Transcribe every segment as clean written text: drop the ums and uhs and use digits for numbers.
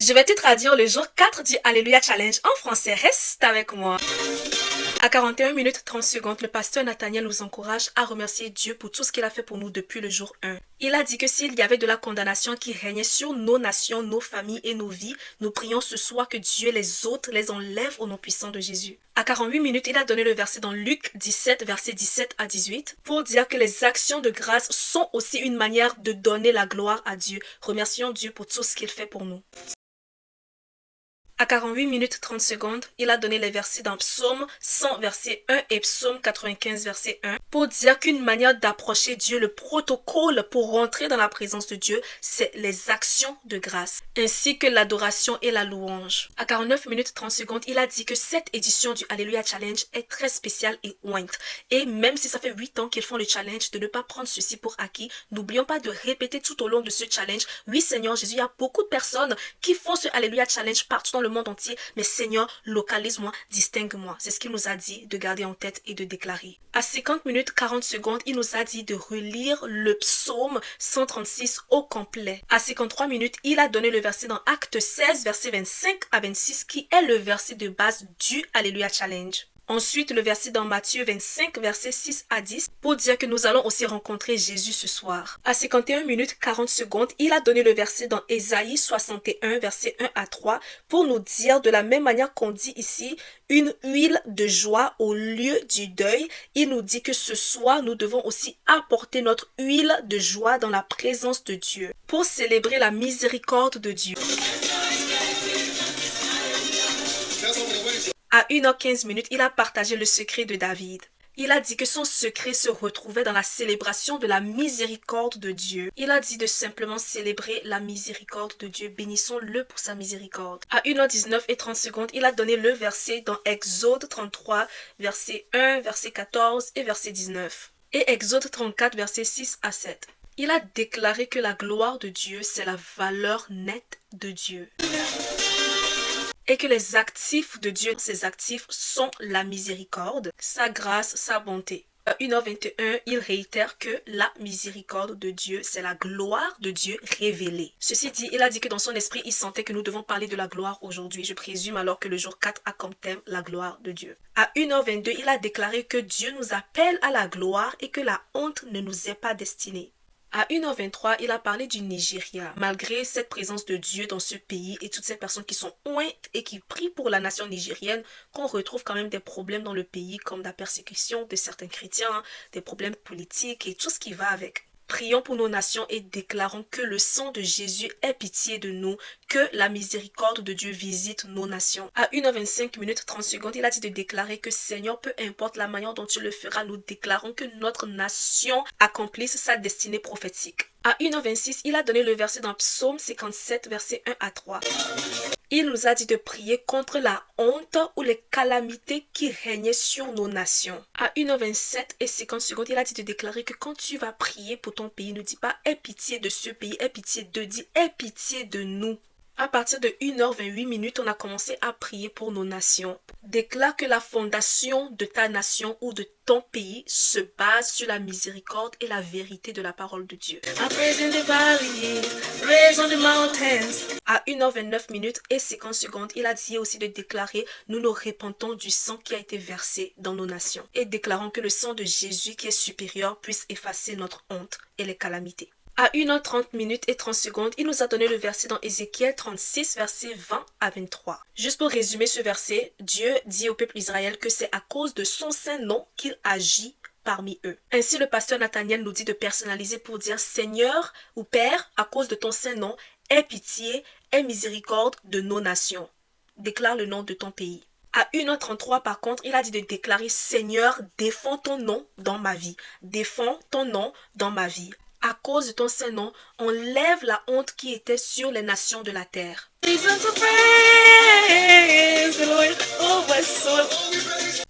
Je vais te traduire le jour 4 du Alléluia Challenge en français. Reste avec moi. À 41 minutes 30 secondes, le pasteur Nathaniel nous encourage à remercier Dieu pour tout ce qu'il a fait pour nous depuis le jour 1. Il a dit que s'il y avait de la condamnation qui régnait sur nos nations, nos familles et nos vies, nous prions ce soir que Dieu les ôte, les enlève au nom puissant de Jésus. À 48 minutes, il a donné le verset dans Luc 17, versets 17 à 18, pour dire que les actions de grâce sont aussi une manière de donner la gloire à Dieu. Remercions Dieu pour tout ce qu'il fait pour nous. À 48 minutes 30 secondes, il a donné les versets dans Psaume 100 verset 1 et Psaume 95 verset 1 pour dire qu'une manière d'approcher Dieu, le protocole pour rentrer dans la présence de Dieu, c'est les actions de grâce, ainsi que l'adoration et la louange. À 49 minutes 30 secondes, il a dit que cette édition du Alléluia Challenge est très spéciale et ointe. Et même si ça fait 8 ans qu'ils font le challenge, de ne pas prendre ceci pour acquis, n'oublions pas de répéter tout au long de ce challenge. Oui Seigneur Jésus, il y a beaucoup de personnes qui font ce Alléluia Challenge partout dans le monde entier, mais Seigneur, localise-moi, distingue-moi. C'est ce qu'il nous a dit de garder en tête et de déclarer. À 50 minutes 40 secondes, il nous a dit de relire le psaume 136 au complet. À 53 minutes, il a donné le verset dans Acte 16, verset 25 à 26, qui est le verset de base du Alléluia Challenge. Ensuite, le verset dans Matthieu 25, versets 6 à 10, pour dire que nous allons aussi rencontrer Jésus ce soir. À 51 minutes 40 secondes, il a donné le verset dans Ésaïe 61, versets 1 à 3, pour nous dire de la même manière qu'on dit ici, une huile de joie au lieu du deuil. Il nous dit que ce soir, nous devons aussi apporter notre huile de joie dans la présence de Dieu, pour célébrer la miséricorde de Dieu. À 1h15 minutes, il a partagé le secret de David. Il a dit que son secret se retrouvait dans la célébration de la miséricorde de Dieu. Il a dit de simplement célébrer la miséricorde de Dieu. Bénissons-le pour sa miséricorde. À 1h19 et 30 secondes, il a donné le verset dans Exode 33, verset 1, verset 14 et verset 19. Et Exode 34, verset 6 à 7. Il a déclaré que la gloire de Dieu, c'est la valeur nette de Dieu. Et que les actifs de Dieu, ces actifs sont la miséricorde, sa grâce, sa bonté. À 1h21, il réitère que la miséricorde de Dieu, c'est la gloire de Dieu révélée. Ceci dit, il a dit que dans son esprit, il sentait que nous devons parler de la gloire aujourd'hui. Je présume alors que le jour 4 a comme thème la gloire de Dieu. À 1h22, il a déclaré que Dieu nous appelle à la gloire et que la honte ne nous est pas destinée. À 1h23, il a parlé du Nigeria. Malgré cette présence de Dieu dans ce pays et toutes ces personnes qui sont ointes et qui prient pour la nation nigérienne, qu'on retrouve quand même des problèmes dans le pays comme la persécution de certains chrétiens, des problèmes politiques et tout ce qui va avec. Prions pour nos nations et déclarons que le sang de Jésus ait pitié de nous, que la miséricorde de Dieu visite nos nations. À 1h25 minutes 30 secondes, il a dit de déclarer que Seigneur, peu importe la manière dont tu le feras, nous déclarons que notre nation accomplisse sa destinée prophétique. À 1h26, il a donné le verset dans Psaume 57, versets 1 à 3. Il nous a dit de prier contre la honte ou les calamités qui régnaient sur nos nations. À 1h27 et 50 secondes, il a dit de déclarer que quand tu vas prier pour ton pays, ne dis pas « aie pitié de ce pays, aie pitié d'eux », dis « aie pitié de nous ». À partir de 1h28 minutes, on a commencé à prier pour nos nations. Déclare que la fondation de ta nation ou de ton pays se base sur la miséricorde et la vérité de la parole de Dieu. À 1h29 minutes et 50 secondes, il a dit aussi de déclarer « Nous nous repentons du sang qui a été versé dans nos nations et déclarons que le sang de Jésus qui est supérieur puisse effacer notre honte et les calamités. » À 1h30 minutes et 30 secondes, il nous a donné le verset dans Ézéchiel 36, versets 20 à 23. Juste pour résumer ce verset, Dieu dit au peuple d'Israël que c'est à cause de son saint nom qu'il agit parmi eux. Ainsi, le pasteur Nathaniel nous dit de personnaliser pour dire « Seigneur ou Père, à cause de ton saint nom, aie pitié, aie miséricorde de nos nations. Déclare le nom de ton pays. » À 1h33, par contre, il a dit de déclarer « Seigneur, défends ton nom dans ma vie. Défends ton nom dans ma vie. » À cause de ton saint nom, enlève la honte qui était sur les nations de la terre.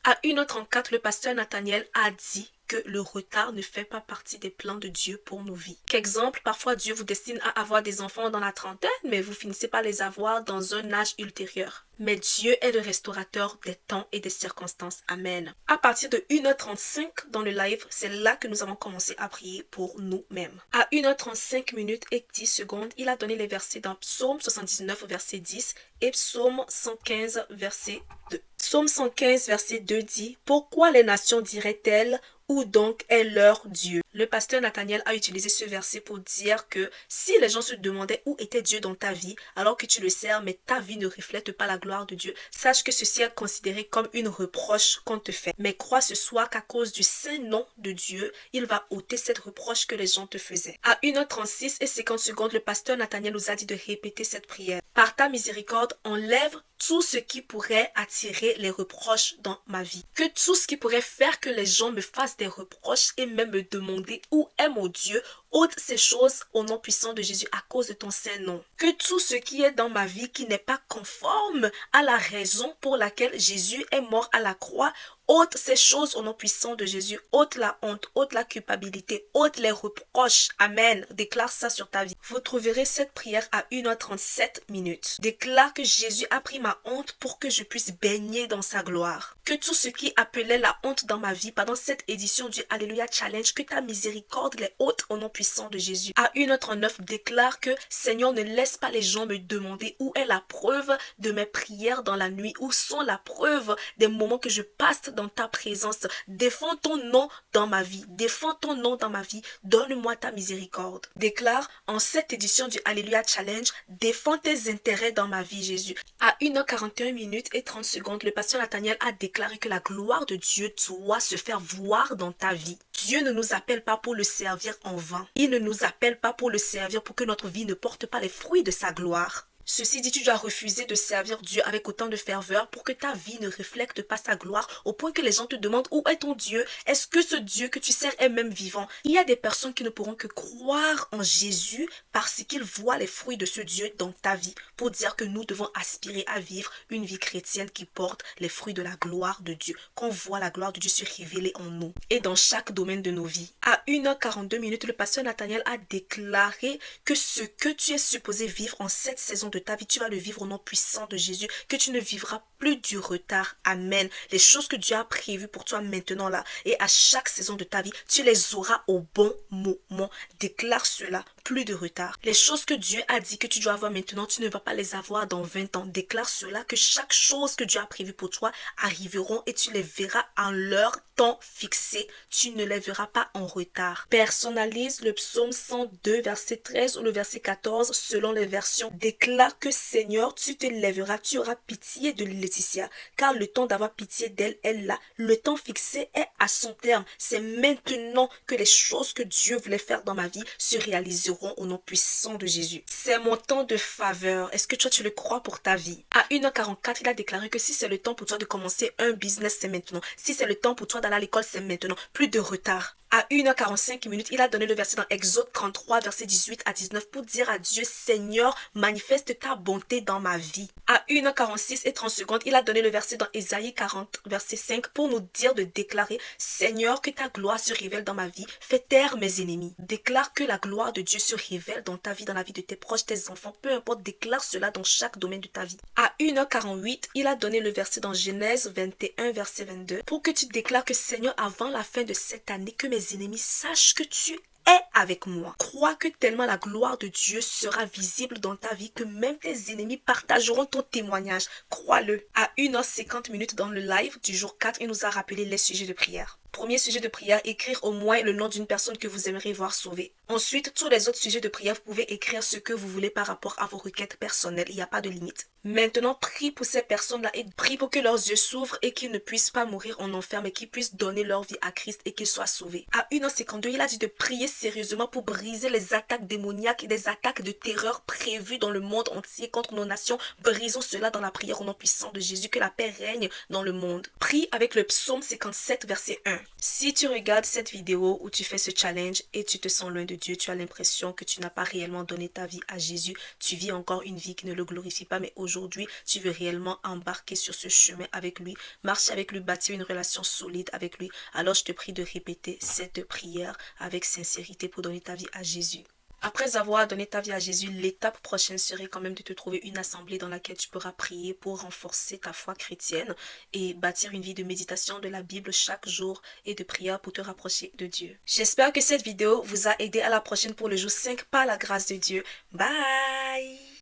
À 1h34, le pasteur Nathaniel a dit que le retard ne fait pas partie des plans de Dieu pour nos vies. Qu'exemple, parfois Dieu vous destine à avoir des enfants dans la trentaine, mais vous finissez par les avoir dans un âge ultérieur. Mais Dieu est le restaurateur des temps et des circonstances. Amen. À partir de 1h35 dans le live, c'est là que nous avons commencé à prier pour nous-mêmes. À 1h35 minutes et 10 secondes, il a donné les versets dans Psaume 79, verset 10 et Psaume 115, verset 2. Psaume 115, verset 2 dit « Pourquoi les nations diraient-elles ? Où donc est leur Dieu ?» Le pasteur Nathaniel a utilisé ce verset pour dire que si les gens se demandaient où était Dieu dans ta vie, alors que tu le sers, mais ta vie ne reflète pas la gloire de Dieu, sache que ceci est considéré comme une reproche qu'on te fait. Mais crois ce soir qu'à cause du saint nom de Dieu, il va ôter cette reproche que les gens te faisaient. À 1h36 et 50 secondes, le pasteur Nathaniel nous a dit de répéter cette prière. Par ta miséricorde, enlève tout ce qui pourrait attirer les reproches dans ma vie. Que tout ce qui pourrait faire que les gens me fassent des reproches et même me demander où est mon Dieu, ôte ces choses au nom puissant de Jésus à cause de ton saint nom. Que tout ce qui est dans ma vie qui n'est pas conforme à la raison pour laquelle Jésus est mort à la croix, ôte ces choses au nom puissant de Jésus. Ôte la honte, ôte la culpabilité, ôte les reproches. Amen. Déclare ça sur ta vie. Vous trouverez cette prière à 1h37 minutes. Déclare que Jésus a pris ma honte pour que je puisse baigner dans sa gloire. Que tout ce qui appelait la honte dans ma vie pendant cette édition du Alléluia Challenge, que ta miséricorde les ôte au nom puissant de Jésus. À 1h39, déclare que Seigneur, ne laisse pas les gens me demander où est la preuve de mes prières dans la nuit, où sont la preuve des moments que je passe dans ta présence. Défends ton nom dans ma vie. Défends ton nom dans ma vie. Donne-moi ta miséricorde. Déclare en cette édition du Alléluia Challenge, défends tes intérêts dans ma vie, Jésus. À 1h41 minutes et 30 secondes, le pasteur Nathaniel a déclaré que la gloire de Dieu doit se faire voir dans ta vie. Dieu ne nous appelle pas pour le servir en vain. Il ne nous appelle pas pour le servir pour que notre vie ne porte pas les fruits de sa gloire. Ceci dit, tu dois refuser de servir Dieu avec autant de ferveur pour que ta vie ne reflète pas sa gloire au point que les gens te demandent où est ton Dieu? Est-ce que ce Dieu que tu sers est même vivant? Il y a des personnes qui ne pourront que croire en Jésus parce qu'ils voient les fruits de ce Dieu dans ta vie pour dire que nous devons aspirer à vivre une vie chrétienne qui porte les fruits de la gloire de Dieu. Qu'on voit la gloire de Dieu se révéler en nous et dans chaque domaine de nos vies. À 1h42 minutes, le pasteur Nathaniel a déclaré que ce que tu es supposé vivre en cette saison de ta vie, tu vas le vivre au nom puissant de Jésus, que tu ne vivras plus du retard. Amen. Les choses que Dieu a prévues pour toi maintenant là et à chaque saison de ta vie, tu les auras au bon moment. Déclare cela, plus de retard. Les choses que Dieu a dit que tu dois avoir maintenant, tu ne vas pas les avoir dans 20 ans. Déclare cela, que chaque chose que Dieu a prévue pour toi arriveront et tu les verras en leur temps fixé. Tu ne les verras pas en retard. Personnalise le psaume 102, verset 13 ou le verset 14 selon les versions. Déclare que Seigneur, tu te lèveras, tu auras pitié de Laetitia, car le temps d'avoir pitié d'elle est là. Le temps fixé est à son terme. C'est maintenant que les choses que Dieu voulait faire dans ma vie se réaliseront au nom puissant de Jésus. C'est mon temps de faveur. Est-ce que toi, tu le crois pour ta vie? À 1h44, il a déclaré que si c'est le temps pour toi de commencer un business, c'est maintenant. Si c'est le temps pour toi d'aller à l'école, c'est maintenant. Plus de retard. À 1h45 minutes, il a donné le verset dans Exode 33, verset 18 à 19 pour dire à Dieu, Seigneur, manifeste ta bonté dans ma vie. À 1h46 et 30 secondes, il a donné le verset dans Ésaïe 40, verset 5 pour nous dire de déclarer, Seigneur, que ta gloire se révèle dans ma vie, fais taire mes ennemis. Déclare que la gloire de Dieu se révèle dans ta vie, dans la vie de tes proches, tes enfants, peu importe, déclare cela dans chaque domaine de ta vie. À 1h48, il a donné le verset dans Genèse 21, verset 22 pour que tu déclares que Seigneur, avant la fin de cette année, que mes ennemis sachent que tu es avec moi. Crois que tellement la gloire de Dieu sera visible dans ta vie que même tes ennemis partageront ton témoignage. Crois-le. À 1h50 minutes dans le live du jour 4, il nous a rappelé les sujets de prière. Premier sujet de prière, écrire au moins le nom d'une personne que vous aimeriez voir sauvée. Ensuite, tous les autres sujets de prière, vous pouvez écrire ce que vous voulez par rapport à vos requêtes personnelles. Il n'y a pas de limite. Maintenant, prie pour ces personnes-là et prie pour que leurs yeux s'ouvrent et qu'ils ne puissent pas mourir en enfer, mais qu'ils puissent donner leur vie à Christ et qu'ils soient sauvés. À 1h52, il a dit de prier sérieusement pour briser les attaques démoniaques et des attaques de terreur prévues dans le monde entier contre nos nations. Brisons cela dans la prière au nom puissant de Jésus, que la paix règne dans le monde. Prie avec le psaume 57, verset 1. chemin. Si tu regardes cette vidéo où tu fais ce challenge et tu te sens loin de Dieu, tu as l'impression que tu n'as pas réellement donné ta vie à Jésus, tu vis encore une vie qui ne le glorifie pas, mais aujourd'hui, tu veux réellement embarquer sur ce chemin avec lui, marcher avec lui, bâtir une relation solide avec lui, alors je te prie de répéter cette prière avec sincérité pour donner ta vie à Jésus. Après avoir donné ta vie à Jésus, l'étape prochaine serait quand même de te trouver une assemblée dans laquelle tu pourras prier pour renforcer ta foi chrétienne et bâtir une vie de méditation de la Bible chaque jour et de prière pour te rapprocher de Dieu. J'espère que cette vidéo vous a aidé. À la prochaine pour le jour 5 par la grâce de Dieu. Bye!